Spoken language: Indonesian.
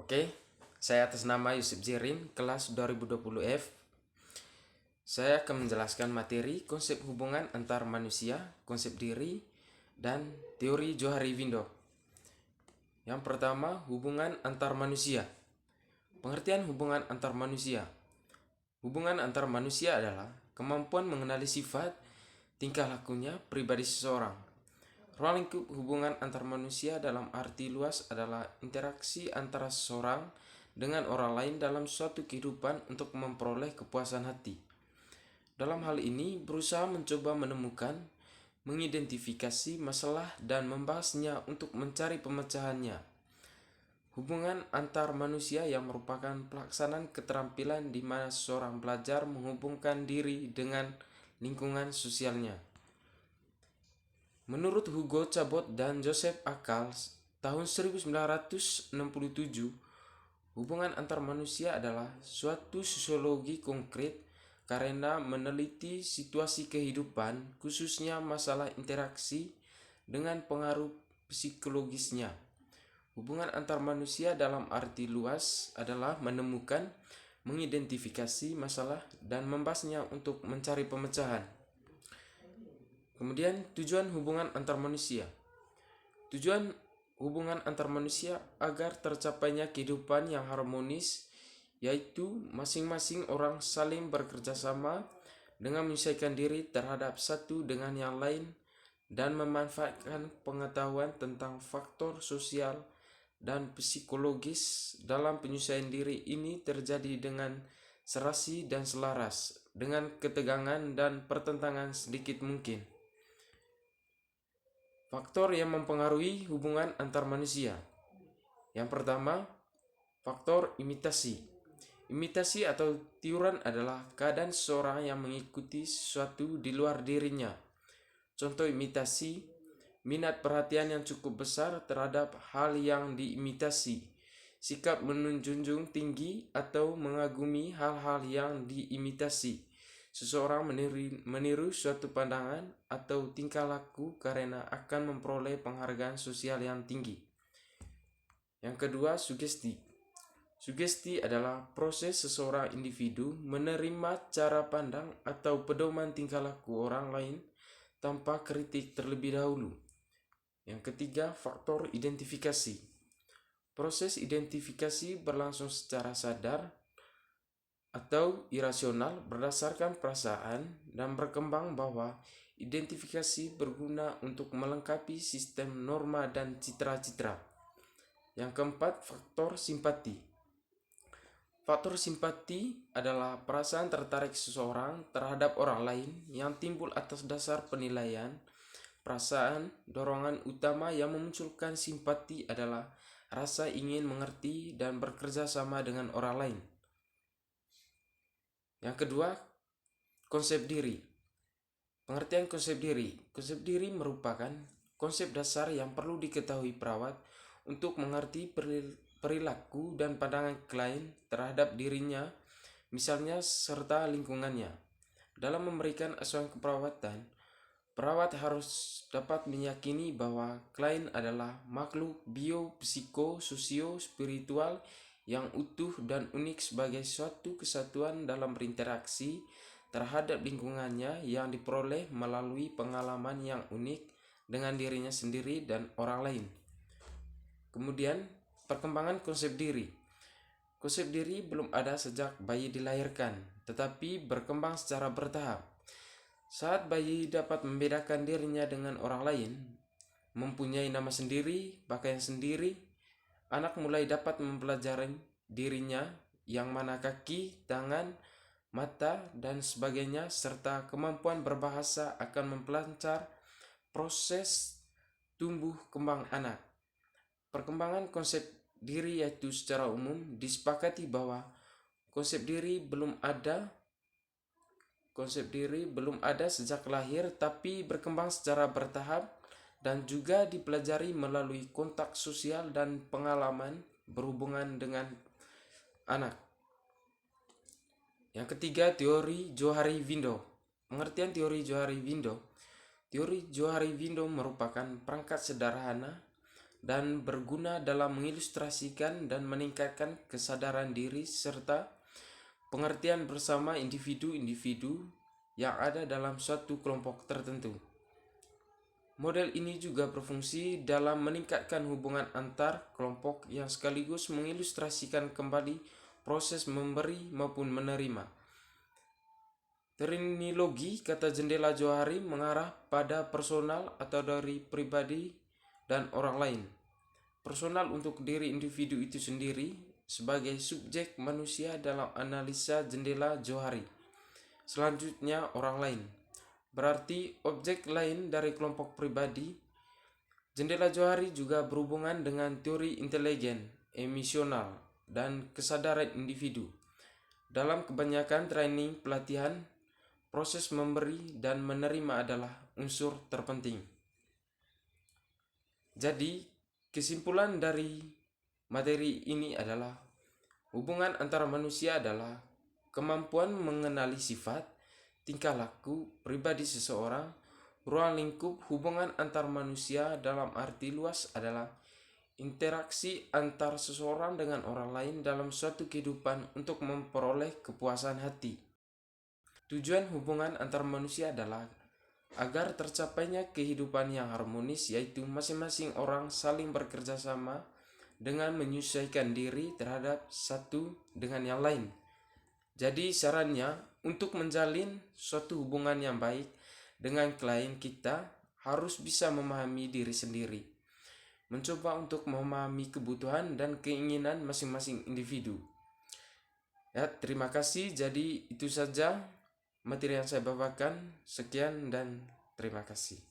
Oke, saya atas nama Yusuf Jirin, kelas 2020F. Saya akan menjelaskan materi konsep hubungan antar manusia, konsep diri, dan teori Johari Windo. Yang pertama, hubungan antar manusia. Pengertian hubungan antar manusia. Hubungan antar manusia adalah kemampuan mengenali sifat, tingkah lakunya, pribadi seseorang. Ruang lingkup hubungan antar manusia dalam arti luas adalah interaksi antara seseorang dengan orang lain dalam suatu kehidupan untuk memperoleh kepuasan hati. Dalam hal ini, berusaha mencoba menemukan, mengidentifikasi masalah dan membahasnya untuk mencari pemecahannya. Hubungan antar manusia yang merupakan pelaksanaan keterampilan di mana seorang belajar menghubungkan diri dengan lingkungan sosialnya. Menurut Hugo Cabot dan Joseph Akal tahun 1967, hubungan antar manusia adalah suatu sosiologi konkret karena meneliti situasi kehidupan, khususnya masalah interaksi dengan pengaruh psikologisnya. Hubungan antar manusia dalam arti luas adalah menemukan, mengidentifikasi masalah, dan membahasnya untuk mencari pemecahan. Kemudian tujuan hubungan antar manusia. Tujuan hubungan antar manusia agar tercapainya kehidupan yang harmonis, yaitu masing-masing orang saling bekerja sama dengan menyesuaikan diri terhadap satu dengan yang lain dan memanfaatkan pengetahuan tentang faktor sosial dan psikologis dalam penyesuaian diri ini terjadi dengan serasi dan selaras dengan ketegangan dan pertentangan sedikit mungkin. Faktor yang mempengaruhi hubungan antar manusia. Yang pertama, faktor imitasi. Imitasi atau tiuran adalah keadaan seseorang yang mengikuti sesuatu di luar dirinya. Contoh imitasi, minat perhatian yang cukup besar terhadap hal yang diimitasi, sikap menjunjung tinggi atau mengagumi hal-hal yang diimitasi. Seseorang meniru suatu pandangan atau tingkah laku karena akan memperoleh penghargaan sosial yang tinggi. Yang kedua, sugesti. Sugesti adalah proses seseorang individu menerima cara pandang atau pedoman tingkah laku orang lain tanpa kritik terlebih dahulu. Yang ketiga, faktor identifikasi. Proses identifikasi berlangsung secara sadar atau irasional berdasarkan perasaan dan berkembang bahwa identifikasi berguna untuk melengkapi sistem norma dan citra-citra. Yang keempat, faktor simpati. Faktor simpati adalah perasaan tertarik seseorang terhadap orang lain yang timbul atas dasar penilaian, perasaan. Dorongan utama yang memunculkan simpati adalah rasa ingin mengerti dan bekerja sama dengan orang lain. Yang kedua, konsep diri. Pengertian konsep diri. Konsep diri merupakan konsep dasar yang perlu diketahui perawat untuk mengerti perilaku dan pandangan klien terhadap dirinya, misalnya serta lingkungannya. Dalam memberikan asuhan keperawatan, perawat harus dapat meyakini bahwa klien adalah makhluk bio-psiko-sosio-spiritual yang utuh dan unik sebagai suatu kesatuan dalam berinteraksi terhadap lingkungannya yang diperoleh melalui pengalaman yang unik dengan dirinya sendiri dan orang lain. Kemudian, perkembangan konsep diri. Konsep diri belum ada sejak bayi dilahirkan, tetapi berkembang secara bertahap. Saat bayi dapat membedakan dirinya dengan orang lain, mempunyai nama sendiri, pakaian sendiri, anak mulai dapat mempelajari dirinya yang mana kaki, tangan, mata, dan sebagainya, serta kemampuan berbahasa akan memperlancar proses tumbuh kembang anak. Perkembangan konsep diri yaitu secara umum disepakati bahwa konsep diri belum ada sejak lahir, tapi berkembang secara bertahap dan juga dipelajari melalui kontak sosial dan pengalaman berhubungan dengan anak. Yang ketiga, teori Johari Windo. Pengertian teori Johari Windo. Teori Johari Windo merupakan perangkat sederhana dan berguna dalam mengilustrasikan dan meningkatkan kesadaran diri serta pengertian bersama individu-individu yang ada dalam suatu kelompok tertentu. Model ini juga berfungsi dalam meningkatkan hubungan antar kelompok yang sekaligus mengilustrasikan kembali proses memberi maupun menerima. Terminologi kata jendela johari mengarah pada personal atau dari pribadi dan orang lain. Personal untuk diri individu itu sendiri sebagai subjek manusia dalam analisa jendela johari. Selanjutnya orang lain, berarti objek lain dari kelompok pribadi. Jendela johari juga berhubungan dengan teori intelijen, emosional, dan kesadaran individu. Dalam kebanyakan training pelatihan, proses memberi dan menerima adalah unsur terpenting. Jadi, kesimpulan dari materi ini adalah hubungan antara manusia adalah kemampuan mengenali sifat, tingkah laku, pribadi seseorang. Ruang lingkup hubungan antar manusia dalam arti luas adalah interaksi antar seseorang dengan orang lain dalam suatu kehidupan untuk memperoleh kepuasan hati. Tujuan hubungan antar manusia adalah agar tercapainya kehidupan yang harmonis, yaitu masing-masing orang saling bekerja sama dengan menyesuaikan diri terhadap satu dengan yang lain. Jadi sarannya, untuk menjalin suatu hubungan yang baik dengan klien kita harus bisa memahami diri sendiri, mencoba untuk memahami kebutuhan dan keinginan masing-masing individu. Ya, terima kasih. Jadi itu saja materi yang saya bawakan. Sekian dan terima kasih.